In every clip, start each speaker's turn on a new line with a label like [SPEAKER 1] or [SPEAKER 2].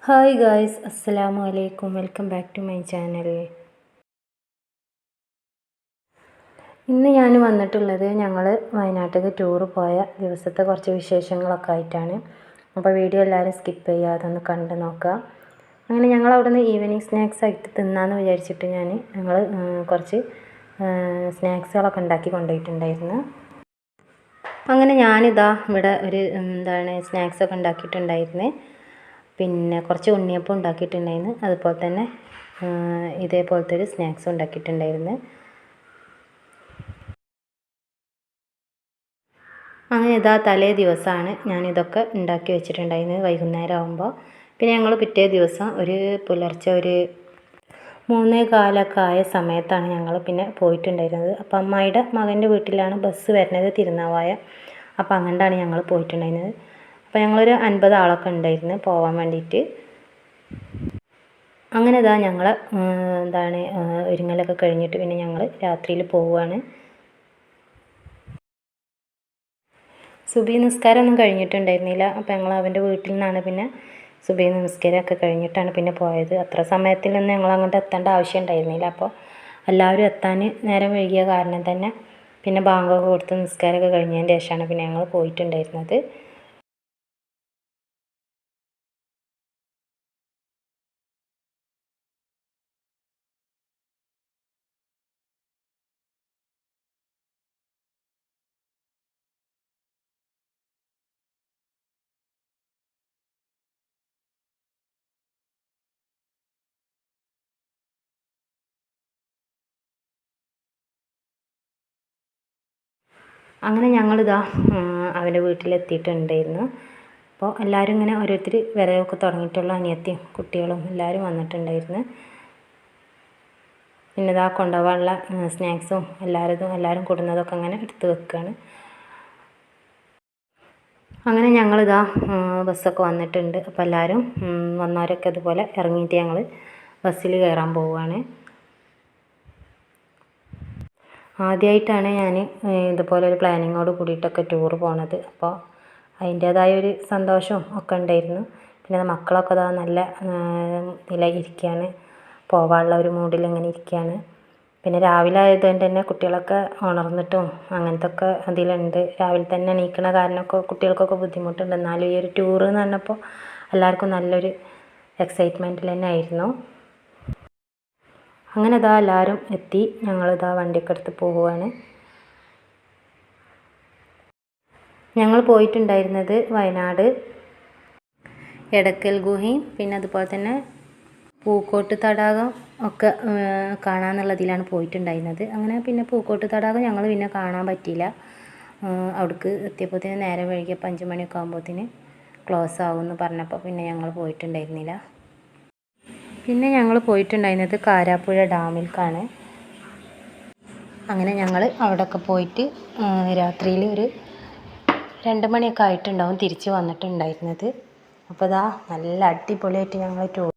[SPEAKER 1] Hi guys, അസ്സലാമു അലൈക്കും. Welcome back to my channel. ഇന്ന് ഞാൻ വന്നിട്ടുള്ളത് ഞങ്ങൾ വയനാട്ടിലേക്ക് ടൂറ് പോയ ദിവസത്തെ കുറച്ച് വിശേഷങ്ങളൊക്കെ ആയിട്ടാണ്. അപ്പോൾ വീഡിയോ എല്ലാവരും സ്കിപ്പ് ചെയ്യാതെ ഒന്ന് കണ്ട് നോക്കുക. അങ്ങനെ ഞങ്ങൾ അവിടെ നിന്ന് ഈവനിങ് സ്നാക്സ് ആയിട്ട് തിന്നാമെന്ന് വിചാരിച്ചിട്ട് ഞങ്ങൾ കുറച്ച് സ്നാക്സുകളൊക്കെ ഉണ്ടാക്കി കൊണ്ടുപോയിട്ടുണ്ടായിരുന്നു. അങ്ങനെ ഞാനിതാ ഇവിടെ ഒരു സ്നാക്സൊക്കെ ഉണ്ടാക്കിയിട്ടുണ്ടായിരുന്നു. പിന്നെ കുറച്ച് ഉണ്ണിയപ്പം ഉണ്ടാക്കിയിട്ടുണ്ടായിരുന്നു. അതുപോലെ തന്നെ ഇതേപോലത്തെ ഒരു സ്നാക്സും ഉണ്ടാക്കിയിട്ടുണ്ടായിരുന്നു. അങ്ങനെ ഇതാ തലേ ദിവസമാണ് ഞാനിതൊക്കെ ഉണ്ടാക്കി വെച്ചിട്ടുണ്ടായിരുന്നത് വൈകുന്നേരം ആകുമ്പോൾ. പിന്നെ ഞങ്ങൾ പിറ്റേ ദിവസം ഒരു പുലർച്ചെ ഒരു 3:15 ആയ സമയത്താണ് ഞങ്ങൾ പിന്നെ പോയിട്ടുണ്ടായിരുന്നത്. അപ്പം അമ്മായിയുടെ മകൻ്റെ വീട്ടിലാണ് ബസ് വരുന്നത്, തിരുനാവായ. അപ്പം അങ്ങോട്ടാണ് ഞങ്ങൾ പോയിട്ടുണ്ടായിരുന്നത്. അപ്പോൾ ഞങ്ങളൊരു 50 ആളൊക്കെ ഉണ്ടായിരുന്നു പോകാൻ വേണ്ടിയിട്ട്. അങ്ങനെ ഇതാ ഞങ്ങൾ ഒരുങ്ങലൊക്കെ കഴിഞ്ഞിട്ട് പിന്നെ ഞങ്ങൾ രാത്രിയിൽ പോവുകയാണ്. സുബഹി നിസ്കാരമൊന്നും കഴിഞ്ഞിട്ടുണ്ടായിരുന്നില്ല. അപ്പോൾ ഞങ്ങൾ അവൻ്റെ വീട്ടിൽ നിന്നാണ് പിന്നെ സുബഹി നിസ്കാരമൊക്കെ കഴിഞ്ഞിട്ടാണ് പിന്നെ പോയത്. അത്ര സമയത്തിലൊന്നും ഞങ്ങൾ അങ്ങോട്ട് എത്തേണ്ട ആവശ്യം ഉണ്ടായിരുന്നില്ല. അപ്പോൾ എല്ലാവരും എത്താൻ നേരം വൈകിയ കാരണം തന്നെ പിന്നെ ബാങ്കൊക്കെ കൊടുത്ത് നിസ്കാരമൊക്കെ കഴിഞ്ഞതിന് ശേഷമാണ് പിന്നെ ഞങ്ങൾ പോയിട്ടുണ്ടായിരുന്നത്. അങ്ങനെ ഞങ്ങളിതാ അവൻ്റെ വീട്ടിലെത്തിയിട്ടുണ്ടായിരുന്നു. അപ്പോൾ എല്ലാവരും ഇങ്ങനെ ഓരോരുത്തർ വരവൊക്കെ തുടങ്ങിയിട്ടുള്ള അനിയത്തിയും കുട്ടികളും എല്ലാവരും വന്നിട്ടുണ്ടായിരുന്നു. പിന്നെ ഇതാ കൊണ്ടുപോകാനുള്ള സ്നാക്സും എല്ലാവരും കൊടുന്നതൊക്കെ അങ്ങനെ എടുത്ത് വെക്കുകയാണ്. അങ്ങനെ ഞങ്ങളിതാ ബസ്സൊക്കെ വന്നിട്ടുണ്ട്. അപ്പോൾ എല്ലാവരും വന്നവരൊക്കെ അതുപോലെ ഇറങ്ങിയിട്ട് ഞങ്ങൾ ബസ്സിൽ കയറാൻ പോവുകയാണ്. ആദ്യമായിട്ടാണ് ഞാൻ ഇതുപോലെ ഒരു പ്ലാനിങ്ങോട് കൂടിയിട്ടൊക്കെ ടൂറ് പോണത്. അപ്പോൾ അതിൻ്റേതായൊരു സന്തോഷവും ഒക്കെ ഉണ്ടായിരുന്നു. പിന്നെ മക്കളൊക്കെ ഇതാ നല്ല ഇരിക്കുകയാണ്, പോകാനുള്ള ഒരു മൂഡിൽ ഇങ്ങനെ ഇരിക്കുകയാണ്. പിന്നെ രാവിലെ ആയതുകൊണ്ട് തന്നെ കുട്ടികളൊക്കെ ഉണർന്നിട്ടും അങ്ങനത്തെ ഒക്കെ അതിലുണ്ട്. രാവിലെ തന്നെ എണീക്കണ കാരണമൊക്കെ കുട്ടികൾക്കൊക്കെ ബുദ്ധിമുട്ടുണ്ട്. എന്നാലും ഈ ഒരു ടൂറ് എന്ന് പറഞ്ഞപ്പോൾ എല്ലാവർക്കും നല്ലൊരു എക്സൈറ്റ്മെൻറ്റിൽ തന്നെ ആയിരുന്നു. അങ്ങനെ ഇതാ എല്ലാവരും എത്തി. ഞങ്ങളിതാ വണ്ടിയൊക്കെ എടുത്ത് പോവുകയാണ്. ഞങ്ങൾ പോയിട്ടുണ്ടായിരുന്നത് വയനാട് എടക്കൽ ഗുഹയും പിന്നെ അതുപോലെ തന്നെ പൂക്കോട്ട് തടാകം ഒക്കെ കാണാമെന്നുള്ളതിലാണ് പോയിട്ടുണ്ടായിരുന്നത്. അങ്ങനെ പിന്നെ പൂക്കോട്ട് തടാകം ഞങ്ങൾ പിന്നെ കാണാൻ പറ്റിയില്ല. അവിടേക്ക് എത്തിയപ്പോഴത്തേന് നേരം വൈകിയപ്പോൾ 5 മണിയൊക്കെ ആകുമ്പോഴത്തേന് ക്ലോസ് ആവുമെന്ന് പറഞ്ഞപ്പോൾ പിന്നെ ഞങ്ങൾ പോയിട്ടുണ്ടായിരുന്നില്ല. പിന്നെ ഞങ്ങൾ പോയിട്ടുണ്ടായിരുന്നത് കാരാപ്പുഴ ഡാമിലേക്കാണ്. അങ്ങനെ ഞങ്ങൾ അവിടെയൊക്കെ പോയിട്ട് രാത്രിയിൽ ഒരു 2 മണിയൊക്കെ ആയിട്ടുണ്ടാവും തിരിച്ച് വന്നിട്ടുണ്ടായിരുന്നത്. അപ്പോൾ ഇതാ നല്ല അടിപൊളിയായിട്ട് ഞങ്ങൾ ടൂർ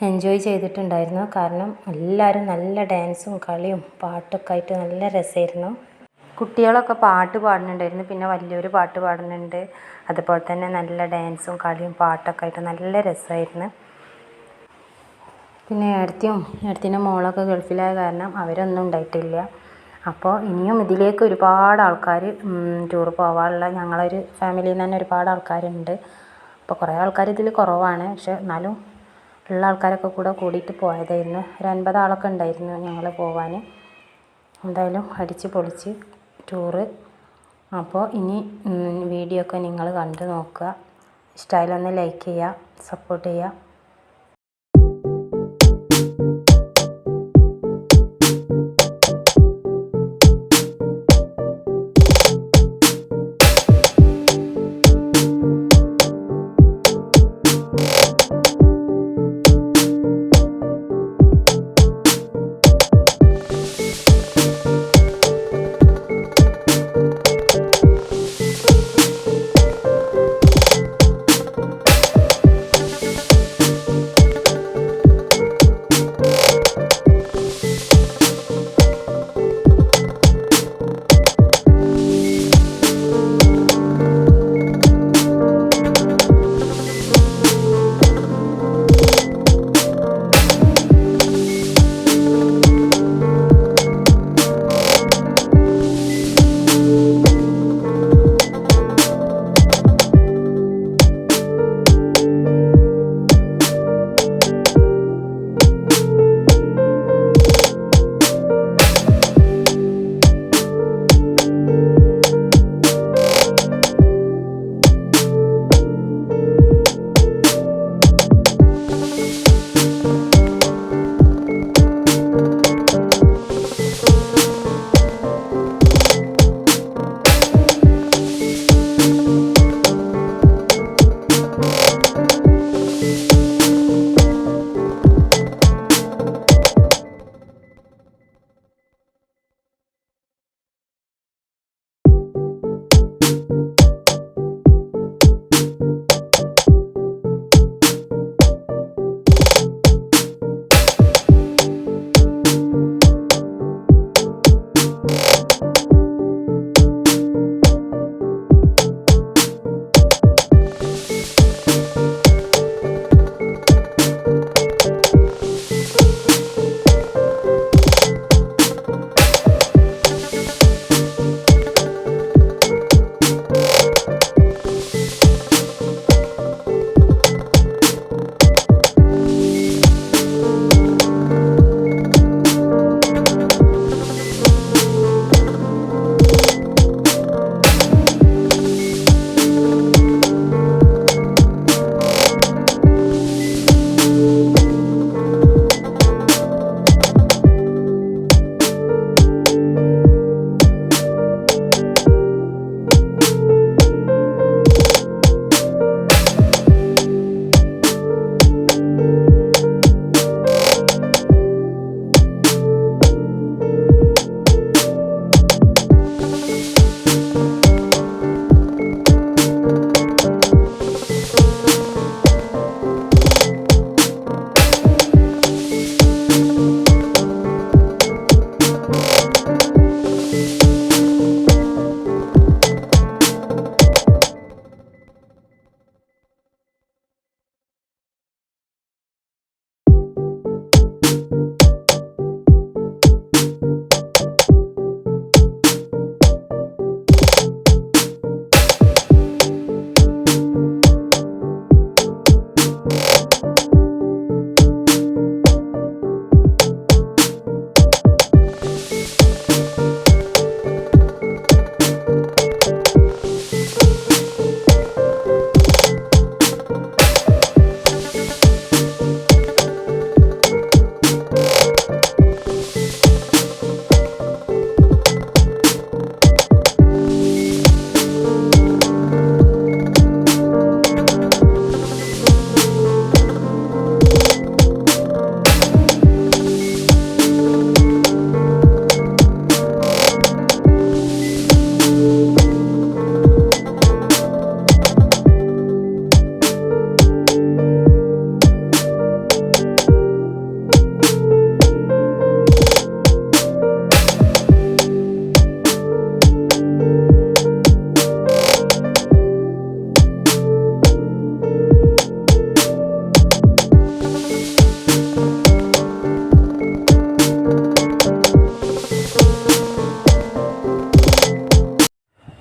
[SPEAKER 1] എൻജോയ് ചെയ്തിട്ടുണ്ടായിരുന്നു. കാരണം എല്ലാവരും നല്ല ഡാൻസും കളിയും പാട്ടൊക്കെ ആയിട്ട് നല്ല രസമായിരുന്നു. കുട്ടികളൊക്കെ പാട്ട് പാടുന്നുണ്ടായിരുന്നു, പിന്നെ വലിയൊരു പാട്ട് പാടുന്നുണ്ട്. അതുപോലെ തന്നെ നല്ല ഡാൻസും കളിയും പാട്ടൊക്കെ ആയിട്ട് നല്ല രസമായിരുന്നു. പിന്നെ ഏടത്തിൻ്റെ മോളൊക്കെ ഗൾഫിലായ കാരണം അവരൊന്നും ഉണ്ടായിട്ടില്ല. അപ്പോൾ ഇനിയും ഇതിലേക്ക് ഒരുപാട് ആൾക്കാർ ടൂർ പോകാനുള്ള ഞങ്ങളൊരു ഫാമിലിയിൽ നിന്ന് തന്നെ ഒരുപാട് ആൾക്കാരുണ്ട്. അപ്പോൾ കുറേ ആൾക്കാർ ഇതിൽ കുറവാണ്. പക്ഷെ എന്നാലും ഉള്ള ആൾക്കാരൊക്കെ കൂടിയിട്ട് പോയതായിരുന്നു. ഒരു 50 ആളൊക്കെ ഉണ്ടായിരുന്നു ഞങ്ങൾ പോകാൻ. എന്തായാലും അടിച്ച് പൊളിച്ച് ടൂറ്. അപ്പോൾ ഇനി വീഡിയോ ഒക്കെ നിങ്ങൾ കണ്ട് നോക്കുക. ഇഷ്ടമായാലൊന്ന് ലൈക്ക് ചെയ്യുക, സപ്പോർട്ട് ചെയ്യുക.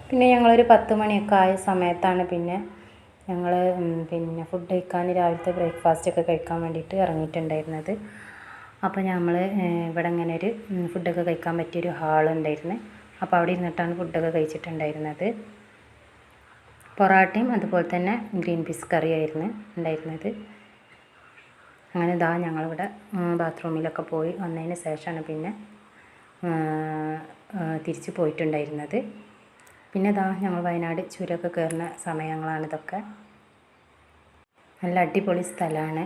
[SPEAKER 1] പിന്നെ ഞങ്ങളൊരു 10 മണിയൊക്കെ ആയ സമയത്താണ് പിന്നെ ഞങ്ങൾ പിന്നെ ഫുഡ് കഴിക്കാൻ രാവിലത്തെ ബ്രേക്ക്ഫാസ്റ്റൊക്കെ കഴിക്കാൻ വേണ്ടിയിട്ട് ഇറങ്ങിയിട്ടുണ്ടായിരുന്നത്. അപ്പോൾ നമ്മൾ ഇവിടെ ഇങ്ങനെ ഒരു ഫുഡൊക്കെ കഴിക്കാൻ പറ്റിയൊരു ഹാളുണ്ടായിരുന്നു. അപ്പോൾ അവിടെ ഇരുന്നിട്ടാണ് ഫുഡൊക്കെ കഴിച്ചിട്ടുണ്ടായിരുന്നത്. പൊറാട്ടയും അതുപോലെ തന്നെ ഗ്രീൻ പീസ് കറിയായിരുന്നു ഉണ്ടായിരുന്നത്. അങ്ങനെ ഇതാ ഞങ്ങളിവിടെ ബാത്റൂമിലൊക്കെ പോയി വന്നതിന് ശേഷമാണ് പിന്നെ തിരിച്ച് പോയിട്ടുണ്ടായിരുന്നത്. പിന്നെ ഇതാ ഞങ്ങൾ വയനാട് ചുരമൊക്കെ കയറുന്ന സമയങ്ങളാണിതൊക്കെ. നല്ല അടിപൊളി സ്ഥലമാണ്.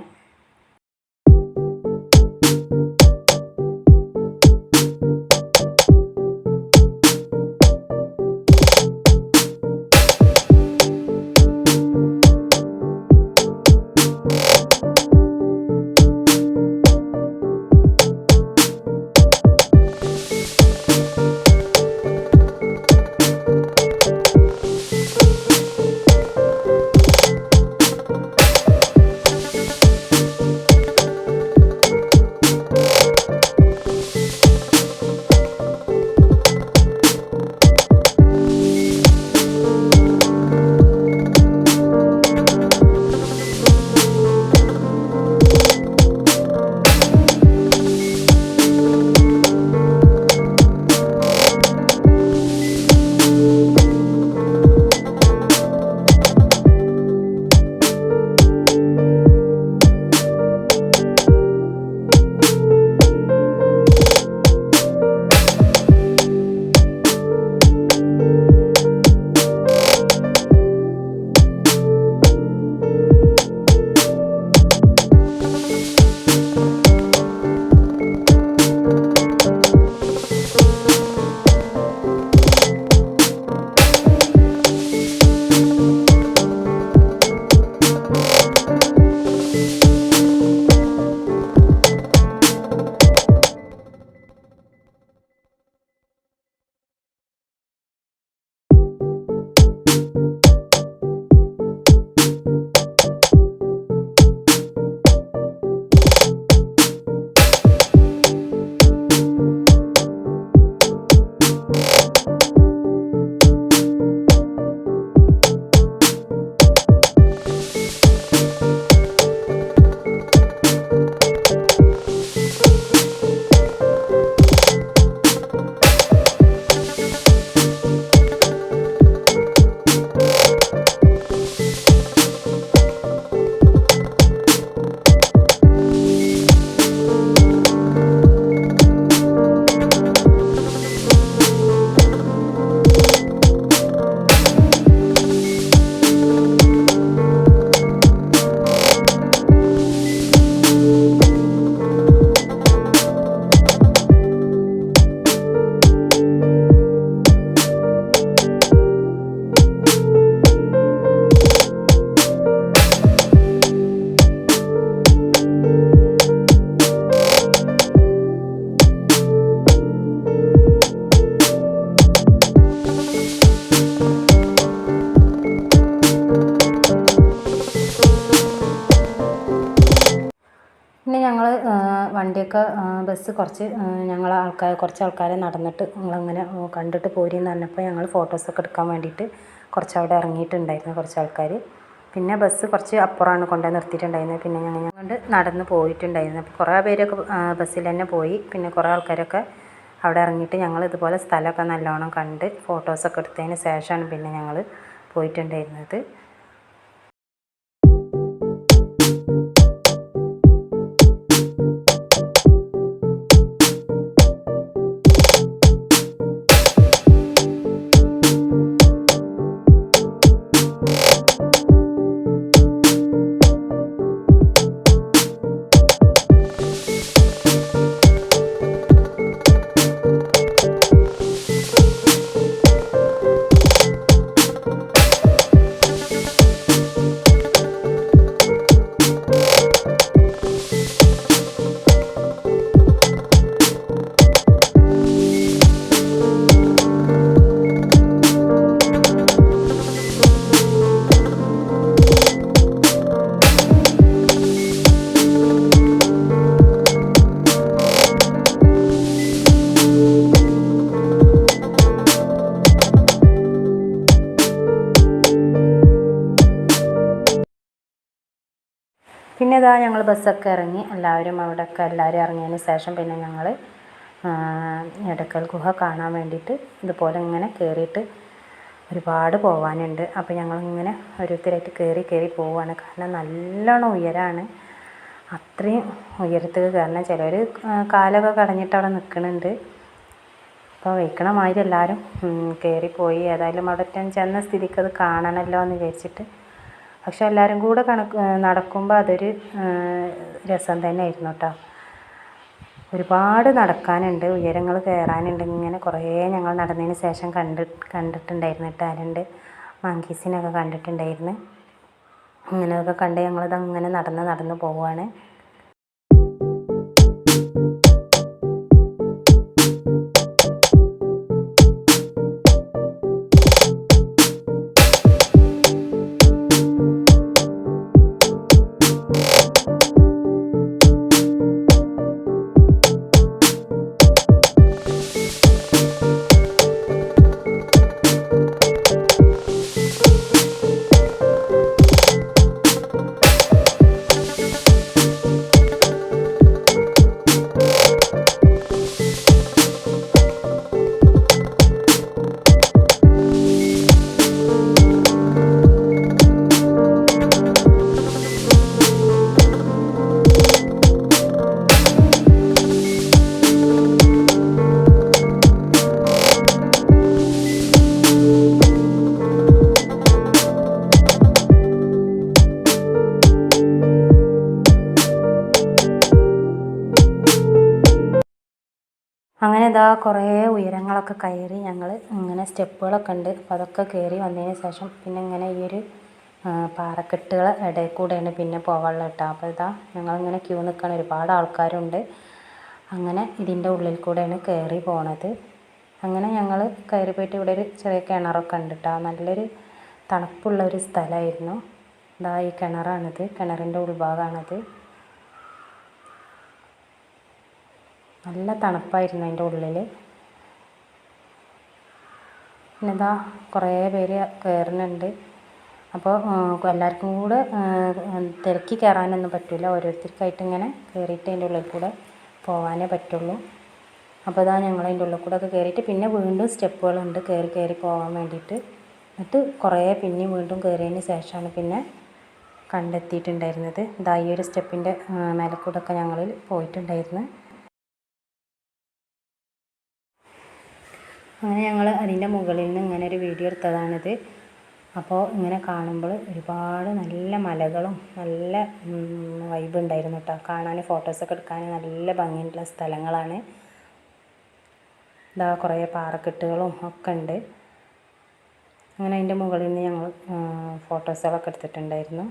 [SPEAKER 1] വണ്ടിയൊക്കെ ബസ് കുറച്ച് കുറച്ച് ആൾക്കാരെ നടന്നിട്ട് ഞങ്ങളങ്ങനെ കണ്ടിട്ട് പോരീന്ന് പറഞ്ഞപ്പോൾ ഞങ്ങൾ ഫോട്ടോസൊക്കെ എടുക്കാൻ വേണ്ടിയിട്ട് കുറച്ച് അവിടെ ഇറങ്ങിയിട്ടുണ്ടായിരുന്നു കുറച്ച് ആൾക്കാർ. പിന്നെ ബസ് കുറച്ച് അപ്പുറമാണ് കൊണ്ടുപോയി നിർത്തിയിട്ടുണ്ടായിരുന്നത്. പിന്നെ ഞങ്ങൾ കൊണ്ട് നടന്ന് പോയിട്ടുണ്ടായിരുന്നു. അപ്പോൾ കുറേ പേരൊക്കെ ബസ്സിൽ തന്നെ പോയി. പിന്നെ കുറേ ആൾക്കാരൊക്കെ അവിടെ ഇറങ്ങിയിട്ട് ഞങ്ങൾ ഇതുപോലെ സ്ഥലമൊക്കെ നല്ലോണം കണ്ട് ഫോട്ടോസൊക്കെ എടുത്തതിന് ശേഷമാണ് പിന്നെ ഞങ്ങൾ പോയിട്ടുണ്ടായിരുന്നത്. പിന്നെ ഇതാ ഞങ്ങൾ ബസ്സൊക്കെ ഇറങ്ങി എല്ലാവരും ഇറങ്ങിയതിന് ശേഷം പിന്നെ ഞങ്ങൾ എടക്കൽ ഗുഹ കാണാൻ വേണ്ടിയിട്ട് ഇതുപോലെ ഇങ്ങനെ കയറിയിട്ട് ഒരുപാട് പോകാനുണ്ട്. അപ്പോൾ ഞങ്ങളിങ്ങനെ ഓരോരുത്തരായിട്ട് കയറി പോവുകയാണ്. കാരണം നല്ലോണം ഉയരമാണ്. അത്രയും ഉയരത്തിൽ കയറണം. ചിലർ കാലൊക്കെ കടഞ്ഞിട്ട് അവിടെ നിൽക്കുന്നുണ്ട്. അപ്പോൾ വയ്ക്കണ മാതിരി എല്ലാവരും കയറിപ്പോയി. ഏതായാലും അവിടെ ചെന്ന സ്ഥിതിക്ക് അത് കാണണമല്ലോ എന്ന് വിചാരിച്ചിട്ട്. പക്ഷെ എല്ലാവരും കൂടെ നടക്കുമ്പോൾ അതൊരു രസം തന്നെയായിരുന്നു കേട്ടോ. ഒരുപാട് നടക്കാനുണ്ട്, ഉയരങ്ങൾ കയറാനുണ്ട്. ഇങ്ങനെ കുറേ ഞങ്ങൾ നടന്നതിന് ശേഷം കണ്ടിട്ടുണ്ടായിരുന്നു കേട്ടോ. രണ്ട് മങ്കീസിനൊക്കെ കണ്ടിട്ടുണ്ടായിരുന്നു. അങ്ങനെയൊക്കെ കണ്ട് ഞങ്ങളിത് അങ്ങനെ നടന്ന് പോവുകയാണ്. അങ്ങനെ ഇതാ കുറേ ഉയരങ്ങളൊക്കെ കയറി ഞങ്ങൾ ഇങ്ങനെ സ്റ്റെപ്പുകളൊക്കെ ഉണ്ട്. അപ്പോൾ അതൊക്കെ കയറി വന്നതിന് ശേഷം പിന്നെ ഇങ്ങനെ ഈ ഒരു പാറക്കെട്ടുകൾ ഇടയിൽ കൂടെയാണ് പിന്നെ പോകാനുള്ളത് കേട്ടോ. അപ്പോൾ ഇതാ ഞങ്ങളിങ്ങനെ ക്യൂ നിൽക്കാൻ ഒരുപാട് ആൾക്കാരുണ്ട്. അങ്ങനെ ഇതിൻ്റെ ഉള്ളിൽ കൂടെയാണ് കയറി പോണത്. അങ്ങനെ ഞങ്ങൾ കയറി പോയിട്ട് ഇവിടെ ഒരു ചെറിയ കിണറൊക്കെ ഉണ്ട് കേട്ടോ. നല്ലൊരു തണുപ്പുള്ള ഒരു സ്ഥലമായിരുന്നു. ഇതാ ഈ കിണറാണിത്, കിണറിൻ്റെ ഉൾഭാഗമാണത്. നല്ല തണുപ്പായിരുന്നു അതിൻ്റെ ഉള്ളിൽ. പിന്നെ ഇതാ കുറേ പേര് കയറുന്നുണ്ട്. അപ്പോൾ എല്ലാവർക്കും കൂടെ തിരക്കി കയറാനൊന്നും പറ്റില്ല. ഓരോരുത്തർക്കായിട്ട് ഇങ്ങനെ കയറിയിട്ട് അതിൻ്റെ ഉള്ളിൽ കൂടെ പോകാനേ പറ്റുള്ളൂ. അപ്പോൾ ഇതാ ഞങ്ങൾ അതിൻ്റെ ഉള്ളിൽ കൂടെ ഒക്കെ കയറിയിട്ട് പിന്നെ വീണ്ടും സ്റ്റെപ്പുകളുണ്ട് കയറി പോകാൻ വേണ്ടിയിട്ട്. എന്നിട്ട് കുറേ പിന്നെയും വീണ്ടും കയറിയതിന് ശേഷമാണ് പിന്നെ കണ്ടെത്തിയിട്ടുണ്ടായിരുന്നത്. ഇതാ ഈ ഒരു സ്റ്റെപ്പിൻ്റെ മേലെ കൂടെ ഒക്കെ ഞങ്ങൾ പോയിട്ടുണ്ടായിരുന്നു. അങ്ങനെ ഞങ്ങൾ അതിൻ്റെ മുകളിൽ നിന്ന് ഇങ്ങനെ ഒരു വീഡിയോ എടുത്തതാണിത്. അപ്പോൾ ഇങ്ങനെ കാണുമ്പോൾ ഒരുപാട് നല്ല മലകളും നല്ല വൈബ് ഉണ്ടായിരുന്നു കേട്ടോ. കാണാൻ ഫോട്ടോസൊക്കെ എടുക്കാൻ നല്ല ഭംഗിയുള്ള സ്ഥലങ്ങളാണ്. ഇതാ കുറേ പാറക്കെട്ടുകളും ഒക്കെ ഉണ്ട്. അങ്ങനെ അതിൻ്റെ മുകളിൽ നിന്ന് ഞങ്ങൾ ഫോട്ടോസുകളൊക്കെ എടുത്തിട്ടുണ്ടായിരുന്നു.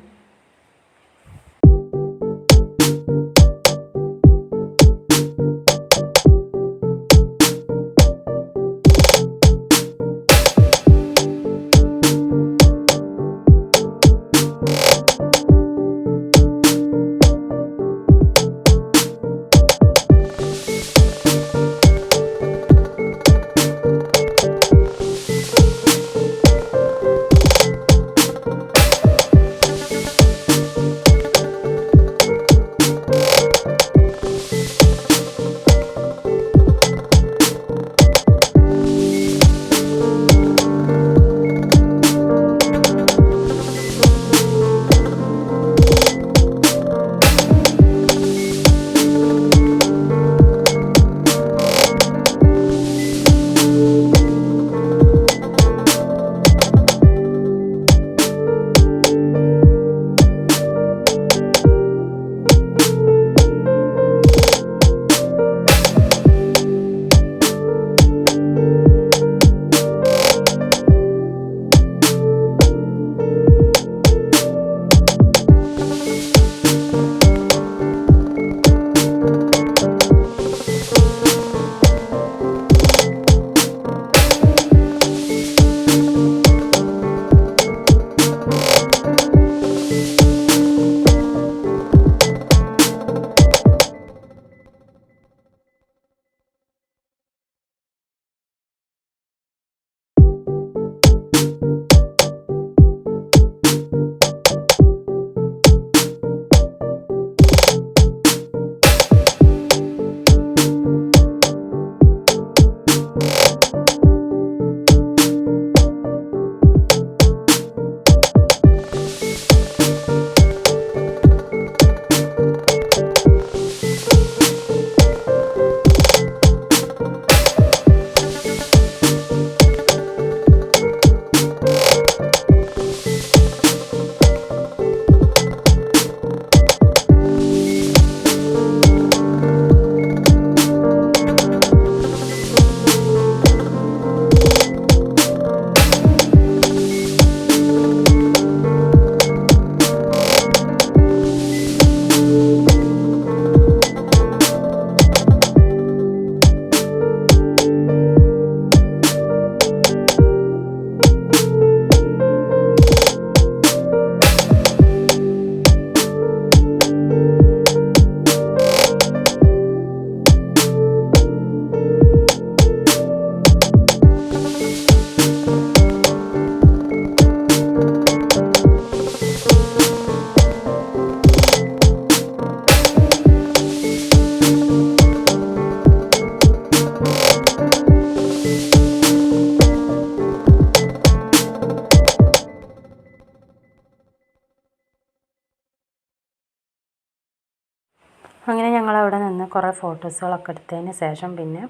[SPEAKER 1] അങ്ങനെ ഞങ്ങളവിടെ നിന്ന് കുറേ ഫോട്ടോസുകളൊക്കെ എടുത്തതിന് ശേഷം പിന്നെ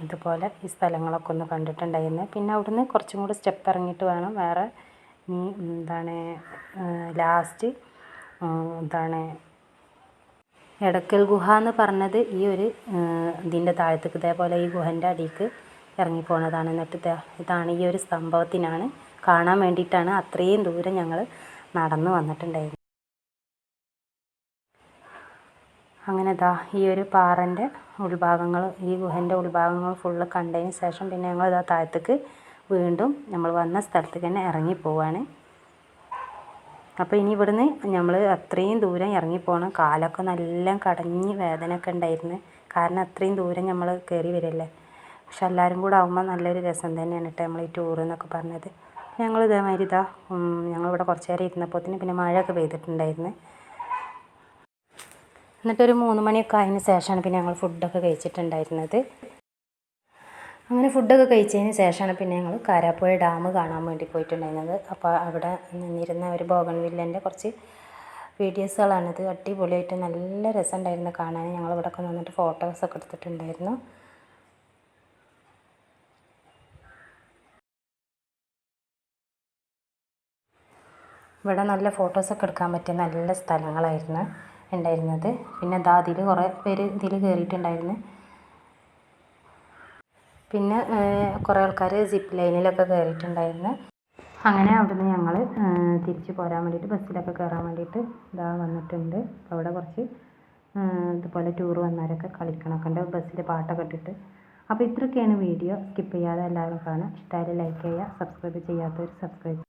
[SPEAKER 1] ഇതുപോലെ ഈ സ്ഥലങ്ങളൊക്കെ ഒന്ന് കണ്ടിട്ടുണ്ടായിരുന്നു. പിന്നെ അവിടുന്ന് കുറച്ചും കൂടി സ്റ്റെപ്പ് ഇറങ്ങിയിട്ട് വേണം വേറെ ലാസ്റ്റ് എടക്കൽ ഗുഹ എന്ന് പറഞ്ഞത് ഈ ഒരു ഇതിൻ്റെ താഴത്തേക്ക് ഇതേപോലെ ഈ ഗുഹൻ്റെ അടിയിലേക്ക് ഇറങ്ങിപ്പോണതാണ്. എന്നിട്ട് ഇതാണ് ഈ ഒരു സംഭവത്തിനാണ് കാണാൻ വേണ്ടിയിട്ടാണ് അത്രയും ദൂരം ഞങ്ങൾ നടന്നു വന്നിട്ടുണ്ടായിരുന്നു. അങ്ങനെ ഈ ഒരു പാറൻ്റെ ഉൾഭാഗങ്ങൾ ഈ ഗുഹൻ്റെ ഉൾഭാഗങ്ങൾ ഫുള്ള് കണ്ടതിന് ശേഷം പിന്നെ ഞങ്ങൾ താഴത്തേക്ക് വീണ്ടും നമ്മൾ വന്ന സ്ഥലത്തേക്ക് തന്നെ ഇറങ്ങി പോവാണ്. അപ്പോൾ ഇനി ഇവിടുന്ന് നമ്മൾ അത്രയും ദൂരം ഇറങ്ങിപ്പോകണം. കാലൊക്കെ നല്ല കടഞ്ഞ് വേദനയൊക്കെ ഉണ്ടായിരുന്നു. കാരണം അത്രയും ദൂരം നമ്മൾ കയറി വരില്ലേ. പക്ഷെ എല്ലാവരും കൂടെ ആകുമ്പോൾ നല്ലൊരു രസം തന്നെയാണ് കേട്ടോ നമ്മൾ ഈ ടൂർ എന്നൊക്കെ പറഞ്ഞത്. ഞങ്ങൾ ഇതേമാതിരി ഞങ്ങളിവിടെ കുറച്ച് നേരം ഇരുന്നപ്പോഴത്തേന് പിന്നെ മഴയൊക്കെ പെയ്തിട്ടുണ്ടായിരുന്നു. എന്നിട്ടൊരു 3 മണിയൊക്കെ ആയതിന് ശേഷമാണ് പിന്നെ ഞങ്ങൾ ഫുഡൊക്കെ കഴിച്ചിട്ടുണ്ടായിരുന്നത്. അങ്ങനെ ഫുഡൊക്കെ കഴിച്ചതിന് ശേഷമാണ് പിന്നെ ഞങ്ങൾ കാരാപ്പുഴ ഡാം കാണാൻ വേണ്ടി പോയിട്ടുണ്ടായിരുന്നത്. അപ്പോൾ അവിടെ നിന്നിരുന്ന ഒരു ബോഗൺവില്ലേൻ്റെ കുറച്ച് വീഡിയോസുകളാണിത്. അടിപൊളിയായിട്ട് നല്ല രസമുണ്ടായിരുന്നു കാണാൻ. ഞങ്ങളിവിടെ ഒക്കെ നിന്നിട്ട് ഫോട്ടോസൊക്കെ എടുത്തിട്ടുണ്ടായിരുന്നു. ഇവിടെ നല്ല ഫോട്ടോസൊക്കെ എടുക്കാൻ പറ്റിയ നല്ല സ്ഥലങ്ങളായിരുന്നു ഉണ്ടായിരുന്നത്. പിന്നെ അതിൽ കുറേ പേര് ഇതിൽ കയറിയിട്ടുണ്ടായിരുന്നു. പിന്നെ കുറേ ആൾക്കാർ സിപ്പ് ലൈനിലൊക്കെ കയറിയിട്ടുണ്ടായിരുന്നു. അങ്ങനെ അവിടുന്ന് ഞങ്ങൾ തിരിച്ച് പോരാൻ വേണ്ടിയിട്ട് ബസ്സിലൊക്കെ കയറാൻ വേണ്ടിയിട്ട് വന്നിട്ടുണ്ട്. അപ്പോൾ അവിടെ കുറച്ച് ഇതുപോലെ ടൂർ വന്നവരൊക്കെ കളിക്കണമൊക്കെ ഉണ്ട് ബസ്സിൽ പാട്ടൊക്കെ ഇട്ടിട്ട്. അപ്പോൾ ഇത്രയൊക്കെയാണ് വീഡിയോ. സ്കിപ്പ് ചെയ്യാതെ എല്ലാവരും കാണുക. ഇഷ്ടമായാലും ലൈക്ക് ചെയ്യുക. സബ്സ്ക്രൈബ് ചെയ്യാത്തവർ സബ്സ്ക്രൈബ്